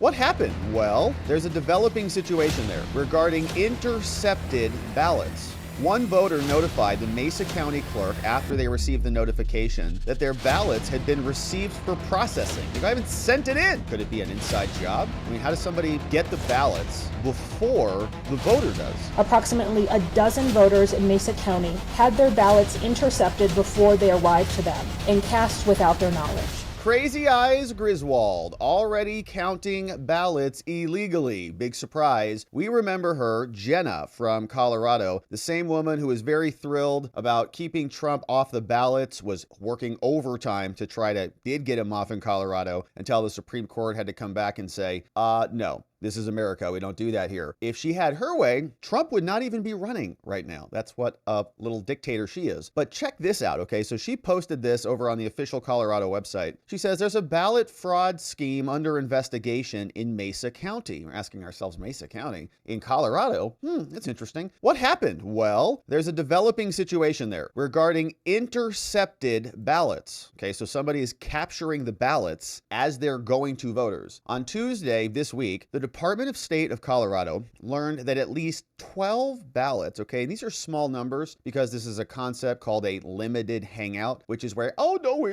What happened? Well, there's a developing situation there regarding intercepted ballots. One voter notified the Mesa County clerk after they received the notification that their ballots had been received for processing. They haven't sent it in. Could it be an inside job? I mean, how does somebody get the ballots before the voter does? Approximately a dozen voters in Mesa County had their ballots intercepted before they arrived to them and cast without their knowledge. Crazy Eyes Griswold already counting ballots illegally. Big surprise. We remember her, Jenna from Colorado, the same woman who was very thrilled about keeping Trump off the ballots, was working overtime to did get him off in Colorado until the Supreme Court had to come back and say, no. This is America. We don't do that here. If she had her way, Trump would not even be running right now. That's what a little dictator she is. But check this out, okay? So she posted this over on the official Colorado website. She says there's a ballot fraud scheme under investigation in Mesa County. We're asking ourselves, Mesa County in Colorado? That's interesting. What happened? Well, there's a developing situation there regarding intercepted ballots. Okay, so somebody is capturing the ballots as they're going to voters. On Tuesday this week, the Department of State of Colorado learned that at least 12 ballots, okay, these are small numbers because this is a concept called a limited hangout, which is where, oh no,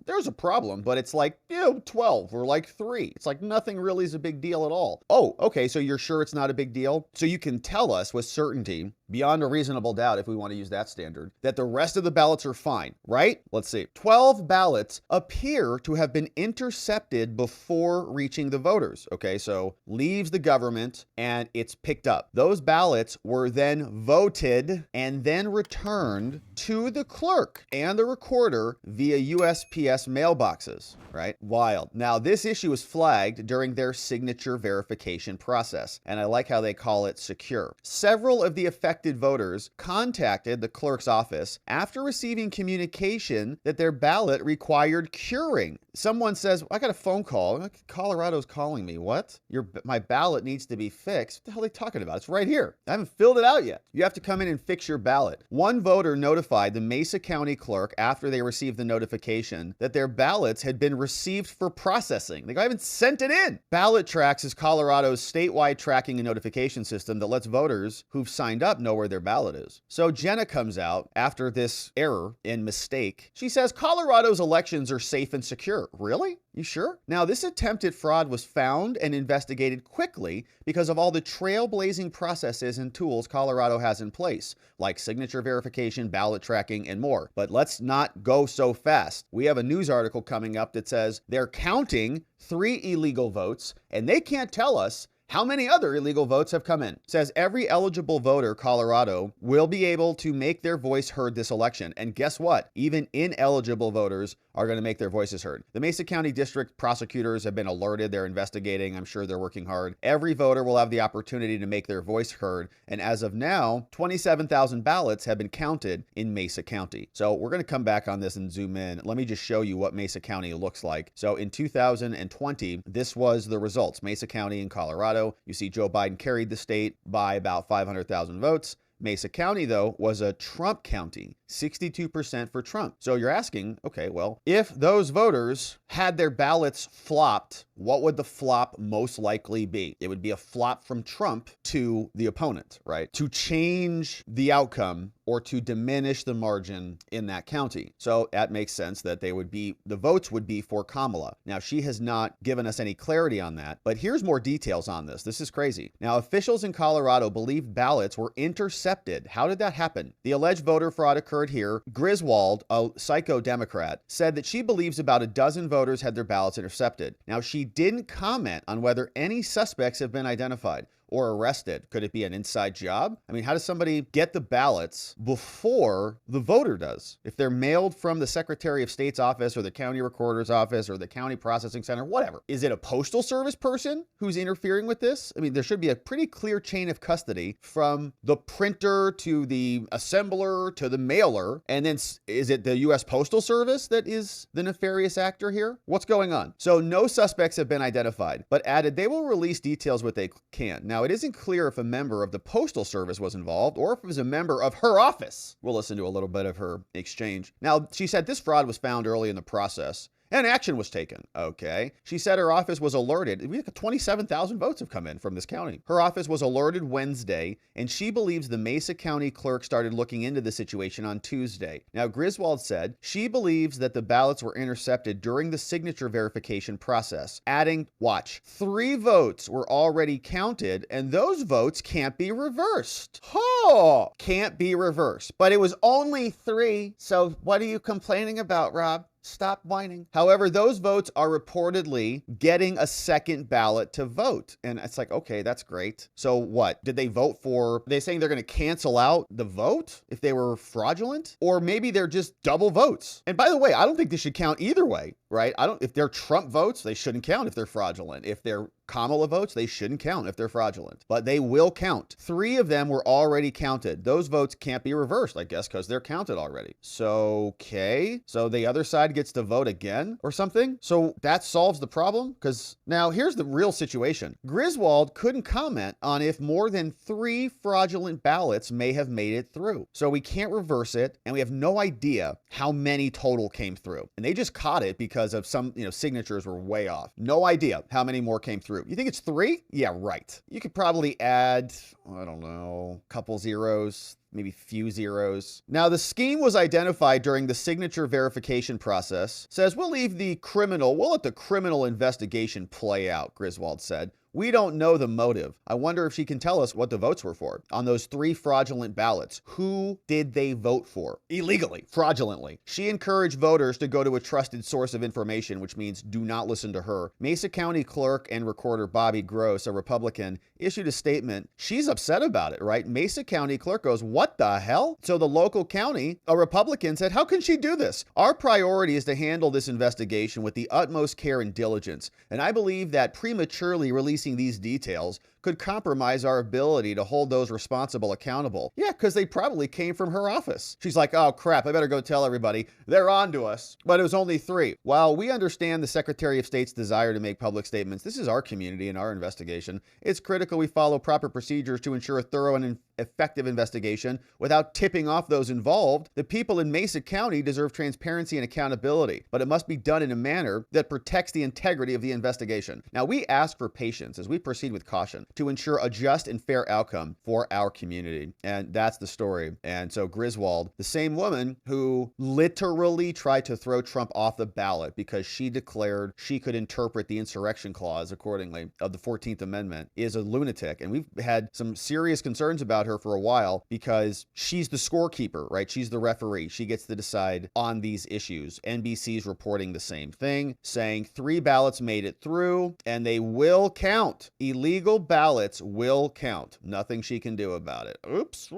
there's a problem, but it's like, 12 or like 3. It's like nothing really is a big deal at all. Oh, okay, so you're sure it's not a big deal? So you can tell us with certainty, beyond a reasonable doubt, if we want to use that standard, that the rest of the ballots are fine, right? Let's see. 12 ballots appear to have been intercepted before reaching the voters. Okay, so leaves the government and it's picked up. Those ballots were then voted and then returned to the clerk and the recorder via USPS mailboxes, right? Wild. Now, this issue was flagged during their signature verification process, and I like how they call it secure. Several of the affected voters contacted the clerk's office after receiving communication that their ballot required curing. Someone says, I got a phone call. Colorado's calling me. What? My ballot needs to be fixed. What the hell are they talking about? It's right here. I haven't filled it out yet. You have to come in and fix your ballot. One voter notified the Mesa County clerk after they received the notification that their ballots had been received for processing. They haven't sent it in. Ballot Tracks is Colorado's statewide tracking and notification system that lets voters who've signed up know where their ballot is. So Jenna comes out after this error and mistake. She says Colorado's elections are safe and secure. Really? You sure? Now, this attempted fraud was found and investigated quickly because of all the trailblazing processes and tools Colorado has in place, like signature verification, ballot tracking, and more. But let's not go so fast. We have a news article coming up that says they're counting 3 illegal votes, and they can't tell us how many other illegal votes have come in. It says every eligible voter, Colorado, will be able to make their voice heard this election. And guess what? Even ineligible voters are going to make their voices heard. The Mesa County District prosecutors have been alerted. They're investigating. I'm sure they're working hard. Every voter will have the opportunity to make their voice heard. And as of now, 27,000 ballots have been counted in Mesa County. So we're going to come back on this and zoom in. Let me just show you what Mesa County looks like. So in 2020, this was the results. Mesa County in Colorado. You see Joe Biden carried the state by about 500,000 votes. Mesa County, though, was a Trump county, 62% for Trump. So you're asking, okay, well, if those voters had their ballots flopped, what would the flop most likely be? It would be a flop from Trump to the opponent, right? To change the outcome or to diminish the margin in that county. So that makes sense that the votes would be for Kamala. Now, she has not given us any clarity on that, but here's more details on this. This is crazy. Now, officials in Colorado believe ballots were intercepted. How did that happen? The alleged voter fraud occurred here. Griswold, a psycho Democrat, said that she believes about a dozen voters had their ballots intercepted. Now, she didn't comment on whether any suspects have been identified or arrested. Could it be an inside job? I mean, how does somebody get the ballots before the voter does? If they're mailed from the Secretary of State's office or the county recorder's office or the county processing center, whatever. Is it a postal service person who's interfering with this? I mean, there should be a pretty clear chain of custody from the printer to the assembler to the mailer. And then is it the U.S. Postal Service that is the nefarious actor here? What's going on? So no suspects have been identified, but added they will release details what they can. Now, it isn't clear if a member of the Postal Service was involved or if it was a member of her office. We'll listen to a little bit of her exchange. Now, she said this fraud was found early in the process and action was taken. Okay. She said her office was alerted. 27,000 votes have come in from this county. Her office was alerted Wednesday, and she believes the Mesa County clerk started looking into the situation on Tuesday. Now, Griswold said she believes that the ballots were intercepted during the signature verification process, adding, watch, 3 votes were already counted, and those votes can't be reversed. Oh, can't be reversed. But it was only 3, so what are you complaining about, Rob? Stop whining. However, those votes are reportedly getting a second ballot to vote. And it's like, okay, that's great. So what? Did they vote for, they're saying they're going to cancel out the vote if they were fraudulent? Or maybe they're just double votes. And by the way, I don't think this should count either way, right? If they're Trump votes, they shouldn't count if they're fraudulent. If they're Kamala votes, they shouldn't count if they're fraudulent, but they will count. 3 of them were already counted. Those votes can't be reversed, I guess, because they're counted already. So, okay. So the other side gets to vote again or something. So that solves the problem, because now here's the real situation. Griswold couldn't comment on if more than 3 fraudulent ballots may have made it through. So we can't reverse it, and we have no idea how many total came through. And they just caught it because of some, signatures were way off. No idea how many more came through. You think it's 3? Yeah, right. You could probably add, I don't know, a couple zeros, maybe few zeros. Now, the scheme was identified during the signature verification process. Says, we'll let the criminal investigation play out, Griswold said. We don't know the motive. I wonder if she can tell us what the votes were for. On those 3 fraudulent ballots, who did they vote for? Illegally, fraudulently. She encouraged voters to go to a trusted source of information, which means do not listen to her. Mesa County Clerk and Recorder Bobby Gross, a Republican, issued a statement. She's upset about it, right? Mesa County Clerk goes, what the hell? So the local county, a Republican, said, how can she do this? Our priority is to handle this investigation with the utmost care and diligence. And I believe that prematurely releasing these details could compromise our ability to hold those responsible accountable. Yeah, because they probably came from her office. She's like, oh crap, I better go tell everybody. They're on to us. But it was only 3. While we understand the Secretary of State's desire to make public statements, this is our community and our investigation. It's critical we follow proper procedures to ensure a thorough and effective investigation without tipping off those involved. The people in Mesa County deserve transparency and accountability, but it must be done in a manner that protects the integrity of the investigation. Now, we ask for patience as we proceed with caution to ensure a just and fair outcome for our community. And that's the story. And so Griswold, the same woman who literally tried to throw Trump off the ballot because she declared she could interpret the insurrection clause accordingly of the 14th Amendment, is a lunatic. And we've had some serious concerns about her for a while because she's the scorekeeper, right? She's the referee. She gets to decide on these issues. NBC's reporting the same thing, saying 3 ballots made it through and they will count. Illegal ballots will count. Nothing she can do about it. Oops.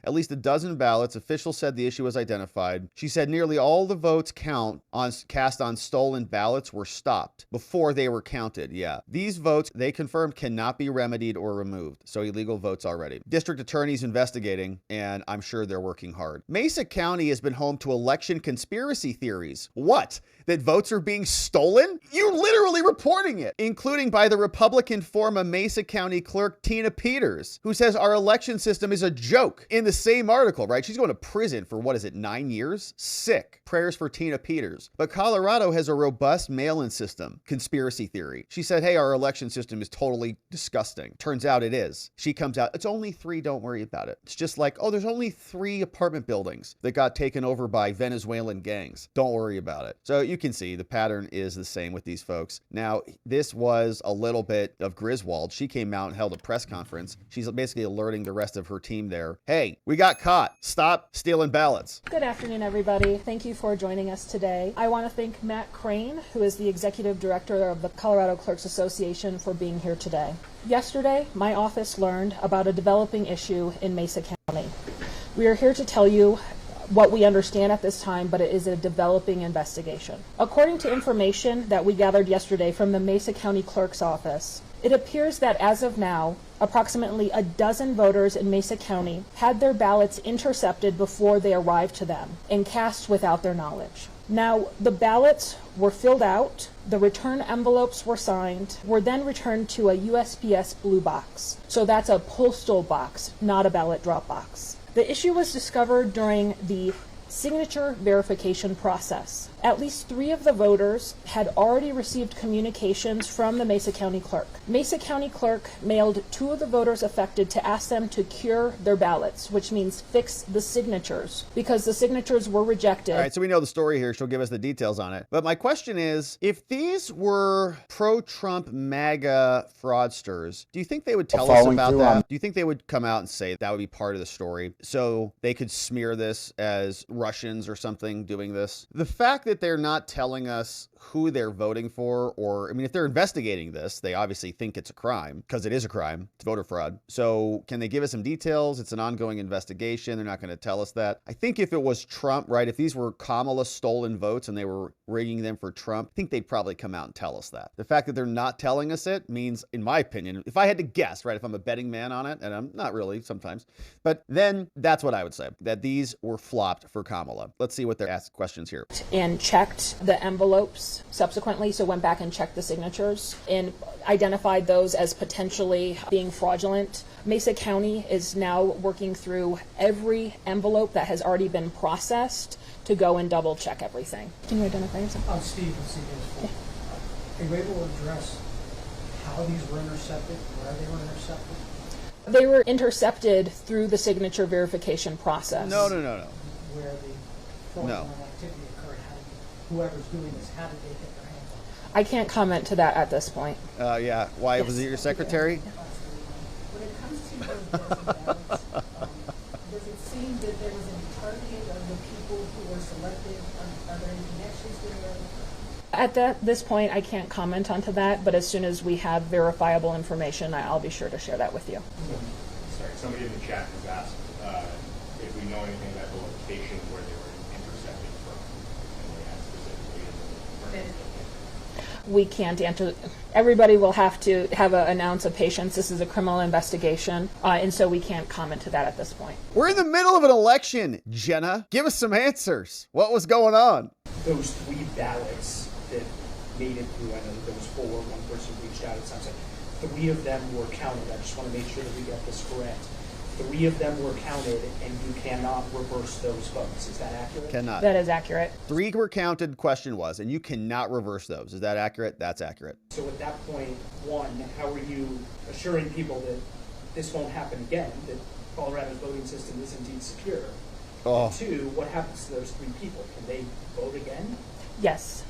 At least a dozen ballots. Officials said the issue was identified. She said nearly all the votes cast on stolen ballots were stopped before they were counted. Yeah. These votes, they confirmed, cannot be remedied or removed. So illegal votes already. District attorneys investigating, and I'm sure they're working hard. Mesa County has been home to election conspiracy theories. What? That votes are being stolen? You're literally reporting it, including by the Republican former Mesa County Clerk Tina Peters, who says our election system is a joke. In the same article, right? She's going to prison for, 9 years? Sick. Prayers for Tina Peters. But Colorado has a robust mail-in system. Conspiracy theory. She said, hey, our election system is totally disgusting. Turns out it is. She comes out, it's only 3, don't worry about it. It's just like, oh, there's only 3 apartment buildings that got taken over by Venezuelan gangs. Don't worry about it. So you can see the pattern is the same with these folks. Now, this was a little bit of Griswold. She came out and held a press conference. She's basically alerting the rest of her team there. Hey, we got caught. Stop stealing ballots. Good afternoon, everybody. Thank you for joining us today. I want to thank Matt Crane, who is the Executive Director of the Colorado Clerks Association, for being here today. Yesterday, my office learned about a developing issue in Mesa County. We are here to tell you what we understand at this time, but it is a developing investigation. According to information that we gathered yesterday from the Mesa County Clerk's office, it appears that as of now, approximately a dozen voters in Mesa County had their ballots intercepted before they arrived to them and cast without their knowledge. Now, the ballots were filled out, the return envelopes were signed, were then returned to a USPS blue box. So that's a postal box, not a ballot drop box. The issue was discovered during the signature verification process. At least 3 of the voters had already received communications from the Mesa County clerk. Mesa County clerk mailed 2 of the voters affected to ask them to cure their ballots, which means fix the signatures, because the signatures were rejected. All right, so we know the story here. She'll give us the details on it. But my question is, if these were pro-Trump MAGA fraudsters, do you think they would tell us about that? Do you think they would come out and say that would be part of the story so they could smear this as Russians or something doing this? The fact that they're not telling us who they're voting for, or, I mean, if they're investigating this, they obviously think it's a crime, because it is a crime. It's voter fraud. So can they give us some details? It's an ongoing investigation. They're not going to tell us that. I think if it was Trump, right, if these were Kamala stolen votes and they were rigging them for Trump, I think they'd probably come out and tell us that. The fact that they're not telling us it means, in my opinion, if I had to guess, right, if I'm a betting man on it, and I'm not really sometimes, but then that's what I would say, that these were flopped for Kamala. Let's see what they're asked questions here. And checked the envelopes subsequently, so went back and checked the signatures and identified those as potentially being fraudulent. Mesa County is now working through every envelope that has already been processed to go and double check everything. Can you identify yourself? I'm Steve with CBS4. Are you able to address how these were intercepted, where they were intercepted? They were intercepted through the signature verification process. No. Where the fraudulent activity occurred, whoever's doing this, how did they get their hands on it? I can't comment to that at this point. Yeah. Why? Yes. Was it your secretary? When it comes to those ballots, does it seem that there was any targeting of the people who were selected? Are there any connections there? At this point, I can't comment onto that, but as soon as we have verifiable information, I'll be sure to share that with you. Sorry, somebody in the chat has asked if we know anything about the location where they were intercepted from, and they asked specifically. We can't answer. Everybody will have to have an ounce of patience. This is a criminal investigation, and so we can't comment to that at this point. We're in the middle of an election, Jenna. Give us some answers. What was going on? Those 3 ballots that made it through, I know there was 4, one person reached out, it sounds like 3 of them were counted. I just want to make sure that we get this correct. 3 of them were counted, and you cannot reverse those votes. Is that accurate? Cannot. That is accurate. 3 were counted, question was, and you cannot reverse those. Is that accurate? That's accurate. So at that point, 1, how are you assuring people that this won't happen again, that Colorado's voting system is indeed secure? Oh. 2, what happens to those 3 people? Can they vote again? Yes.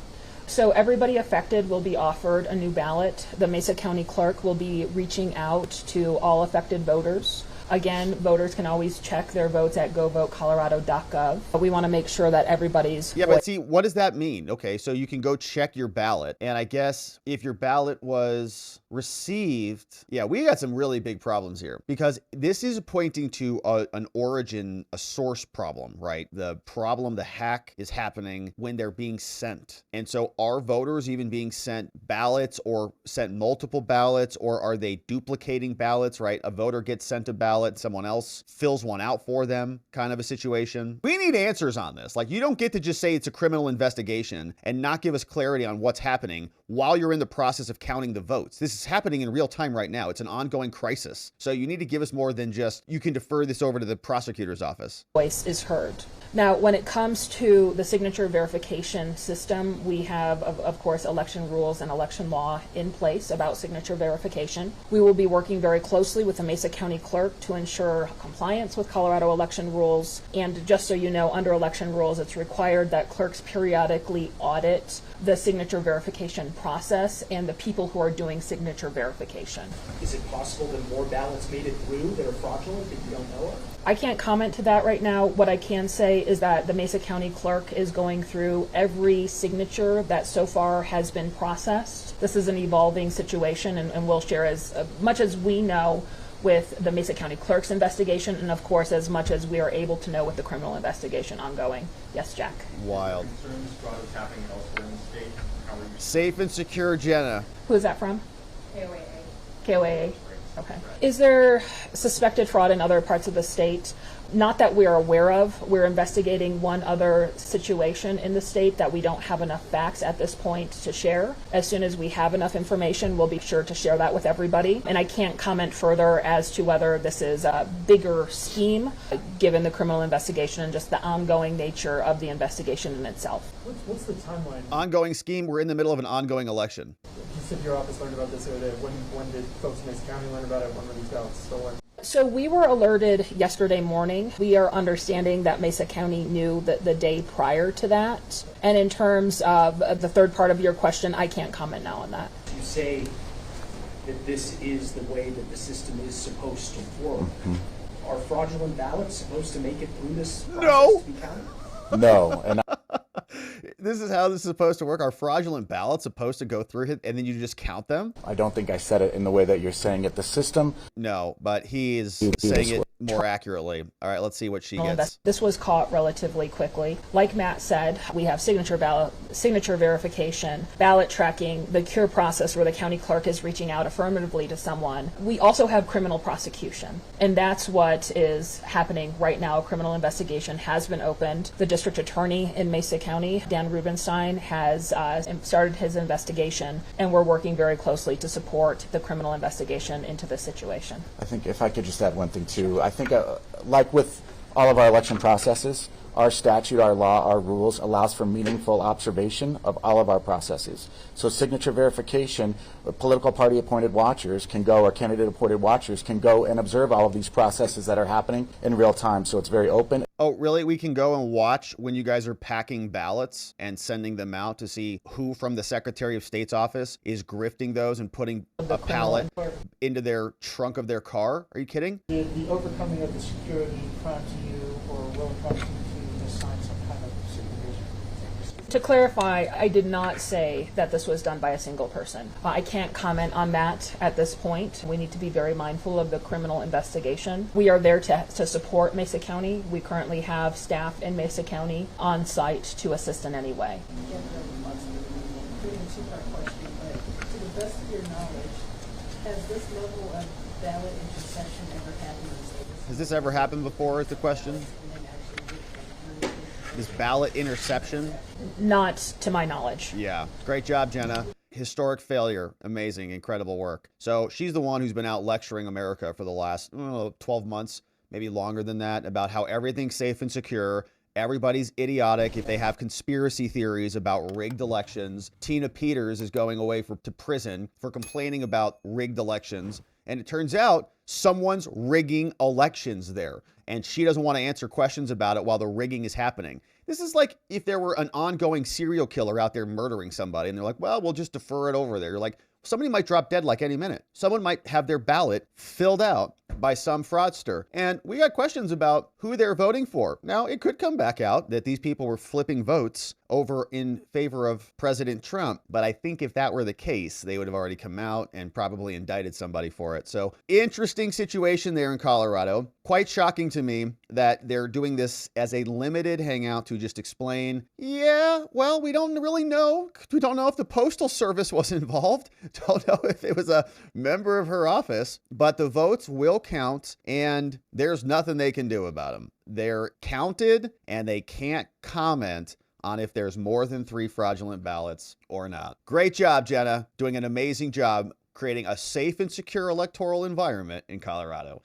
So everybody affected will be offered a new ballot. The Mesa County clerk will be reaching out to all affected voters. Again, voters can always check their votes at govotecolorado.gov. But we want to make sure that everybody's... Yeah, but see, what does that mean? Okay, so you can go check your ballot, and I guess if your ballot was received, yeah, we got some really big problems here, because this is pointing to an origin, a source problem, right? The problem, the hack is happening when they're being sent. And so are voters even being sent ballots, or sent multiple ballots, or are they duplicating ballots, right? A voter gets sent a ballot, someone else fills one out for them, kind of a situation. We need answers on this. Like, you don't get to just say it's a criminal investigation and not give us clarity on what's happening while you're in the process of counting the votes. This is happening in real time right now. It's an ongoing crisis. So you need to give us more than just, you can defer this over to the prosecutor's office. Voice is heard. Now, when it comes to the signature verification system, we have, of course, election rules and election law in place about signature verification. We will be working very closely with the Mesa County clerk to ensure compliance with Colorado election rules. And just so you know, under election rules, it's required that clerks periodically audit the signature verification process and the people who are doing signature verification. Is it possible that more ballots made it through that are fraudulent that you don't know of? I can't comment to that right now. What I can say is that the Mesa County clerk is going through every signature that so far has been processed. This is an evolving situation, and we'll share as much as we know with the Mesa County clerk's investigation, and of course as much as we are able to know with the criminal investigation ongoing. Yes, Jack. Wild. Concerns fraud is happening elsewhere in the state. How are you? Safe and secure, Jenna. Who is that from? KOAA. KOAA. Okay. Is there suspected fraud in other parts of the state? Not that we're aware of. We're investigating one other situation in the state that we don't have enough facts at this point to share. As soon as we have enough information, we'll be sure to share that with everybody. And I can't comment further as to whether this is a bigger scheme, given the criminal investigation and just the ongoing nature of the investigation in itself. What's the timeline? Ongoing scheme. We're in the middle of an ongoing election. You said your office learned about this the other day. When did folks in Mesa County learn about it? When were these ballots stolen? So we were alerted yesterday morning. We are understanding that Mesa County knew the day prior to that. And in terms of the third part of your question, I can't comment now on that. You say that this is the way that the system is supposed to work. Are fraudulent ballots supposed to make it through this process No. to be counted? No, and This is how this is supposed to work. Are fraudulent ballots supposed to go through it and then you just count them? I don't think I said it in the way that you're saying it. The system. No, but he is saying it more accurately. All right, let's see what she gets. This was caught relatively quickly. Like Matt said, we have signature verification, ballot tracking, the cure process where the county clerk is reaching out affirmatively to someone. We also have criminal prosecution, and that's what is happening right now. A criminal investigation has been opened. The district attorney in Mesa County, Dan Rubenstein, has started his investigation, and we're working very closely to support the criminal investigation into this situation. I think if I could just add one thing too. I think like with all of our election processes, our statute, our law, our rules allows for meaningful observation of all of our processes. So signature verification, political party appointed watchers can go, or candidate appointed watchers can go and observe all of these processes that are happening in real time. So it's very open. Oh, really? We can go and watch when you guys are packing ballots and sending them out to see who from the Secretary of State's office is grifting those and putting a pallet into their trunk of their car? Are you kidding? Did the overcoming of the security prompt you or will it prompt you to sign some kind of supervision? To clarify, I did not say that this was done by a single person. I can't comment on that at this point. We need to be very mindful of the criminal investigation. We are there to support Mesa County. We currently have staff in Mesa County on site to assist in any way. Again, doing a two-part question, but to the best of your knowledge, has this level of ballot interception ever happened in the state? Has this ever happened before is the question? This ballot interception? Not to my knowledge. Yeah. Great job, Jenna. Historic failure. Amazing. Incredible work. So she's the one who's been out lecturing America for the last 12 months, maybe longer than that, about how everything's safe and secure. Everybody's idiotic if they have conspiracy theories about rigged elections. Tina Peters is going away to prison for complaining about rigged elections. And it turns out someone's rigging elections there. And she doesn't want to answer questions about it while the rigging is happening. This is like if there were an ongoing serial killer out there murdering somebody and they're like, well, we'll just defer it over there. You're like, somebody might drop dead like any minute. Someone might have their ballot filled out by some fraudster. And we got questions about who they're voting for. Now, it could come back out that these people were flipping votes over in favor of President Trump. But I think if that were the case, they would have already come out and probably indicted somebody for it. So interesting situation there in Colorado. Quite shocking to me that they're doing this as a limited hangout to just explain, yeah, well, we don't really know. We don't know if the Postal Service was involved. Don't know if it was a member of her office, but the votes will count and there's nothing they can do about them. They're counted and they can't comment on if there's more than 3 fraudulent ballots or not. Great job, Jenna. Doing an amazing job creating a safe and secure electoral environment in Colorado.